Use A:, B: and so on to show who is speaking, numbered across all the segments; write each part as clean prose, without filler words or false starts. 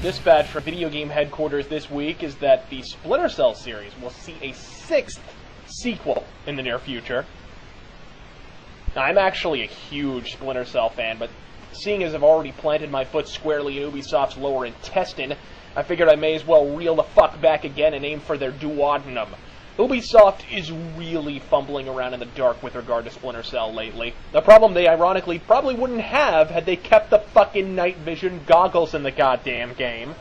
A: dispatch from video game headquarters this week is that the Splinter Cell series will see a 6th sequel in the near future. Now, I'm actually a huge Splinter Cell fan, but seeing as I've already planted my foot squarely in Ubisoft's lower intestine, I figured I may as well reel the fuck back again and aim for their duodenum. Ubisoft is really fumbling around in the dark with regard to Splinter Cell lately. A problem they ironically probably wouldn't have had they kept the fucking night vision goggles in the goddamn game.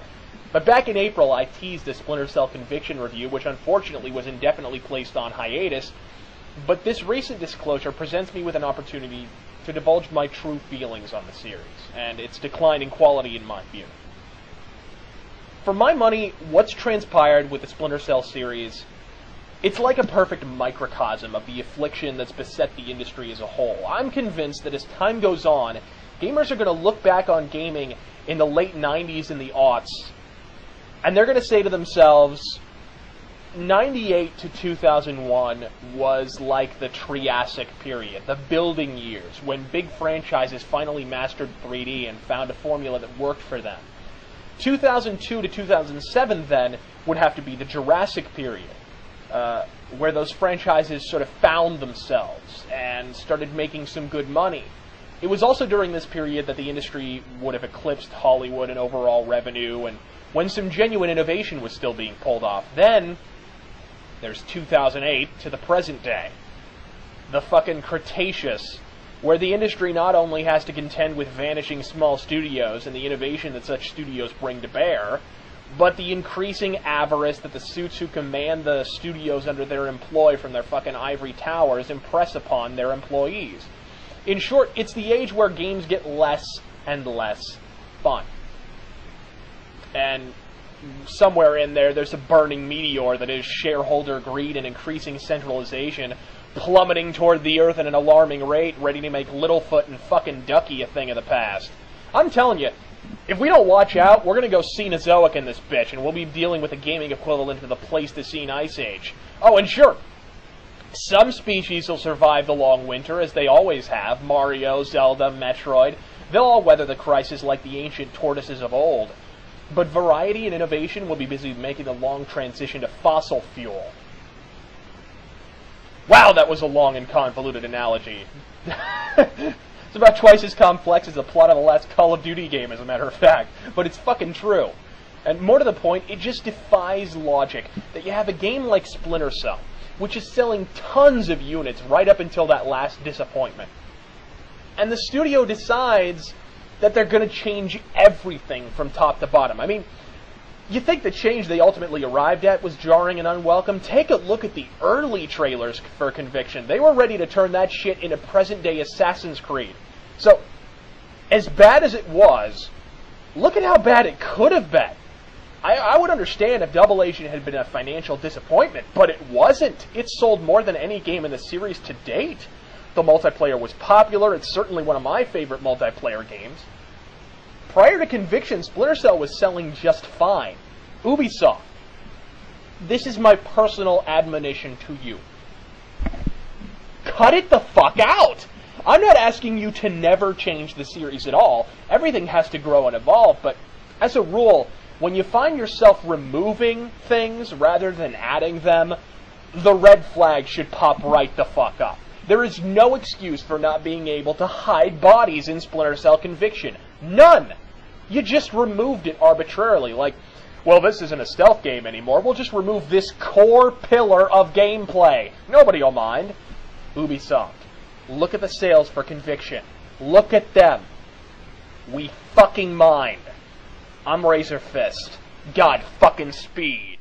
A: But back in April, I teased a Splinter Cell Conviction review, which unfortunately was indefinitely placed on hiatus. But this recent disclosure presents me with an opportunity to divulge my true feelings on the series, and its decline in quality in my view. For my money, what's transpired with the Splinter Cell series, it's like a perfect microcosm of the affliction that's beset the industry as a whole. I'm convinced that as time goes on, gamers are going to look back on gaming in the late 90s and the aughts, and they're going to say to themselves, 98 to 2001 was like the Triassic period, the building years, when big franchises finally mastered 3D and found a formula that worked for them. 2002 to 2007, then, would have to be the Jurassic period, where those franchises sort of found themselves and started making some good money. It was also during this period that the industry would have eclipsed Hollywood in overall revenue, and when some genuine innovation was still being pulled off. Then there's 2008 to the present day. The fucking Cretaceous, where the industry not only has to contend with vanishing small studios and the innovation that such studios bring to bear, but the increasing avarice that the suits who command the studios under their employ from their fucking ivory towers impress upon their employees. In short, it's the age where games get less and less fun. And somewhere in there, there's a burning meteor that is shareholder greed and increasing centralization, plummeting toward the earth at an alarming rate, ready to make Littlefoot and fucking Ducky a thing of the past. I'm telling you, if we don't watch out, we're going to go Cenozoic in this bitch, and we'll be dealing with a gaming equivalent to the Pleistocene Ice Age. Oh, and sure, some species will survive the long winter, as they always have. Mario, Zelda, Metroid. They'll all weather the crisis like the ancient tortoises of old. But variety and innovation will be busy making the long transition to fossil fuel. Wow, that was a long and convoluted analogy. It's about twice as complex as the plot of the last Call of Duty game, as a matter of fact. But it's fucking true. And more to the point, it just defies logic that you have a game like Splinter Cell, which is selling tons of units right up until that last disappointment. And the studio decides that they're going to change everything from top to bottom. I mean, you think the change they ultimately arrived at was jarring and unwelcome? Take a look at the early trailers for Conviction. They were ready to turn that shit into present-day Assassin's Creed. So, as bad as it was, look at how bad it could have been. I would understand if Double Agent had been a financial disappointment, but it wasn't. It sold more than any game in the series to date. The multiplayer was popular. It's certainly one of my favorite multiplayer games. Prior to Conviction, Splinter Cell was selling just fine. Ubisoft, this is my personal admonition to you. Cut it the fuck out! I'm not asking you to never change the series at all. Everything has to grow and evolve, but as a rule, when you find yourself removing things rather than adding them, the red flag should pop right the fuck up. There is no excuse for not being able to hide bodies in Splinter Cell Conviction. None! You just removed it arbitrarily, like, well, this isn't a stealth game anymore, we'll just remove this core pillar of gameplay. Nobody will mind. Ubisoft, look at the sales for Conviction. Look at them. We fucking mind. I'm RazörFist. God fucking speed.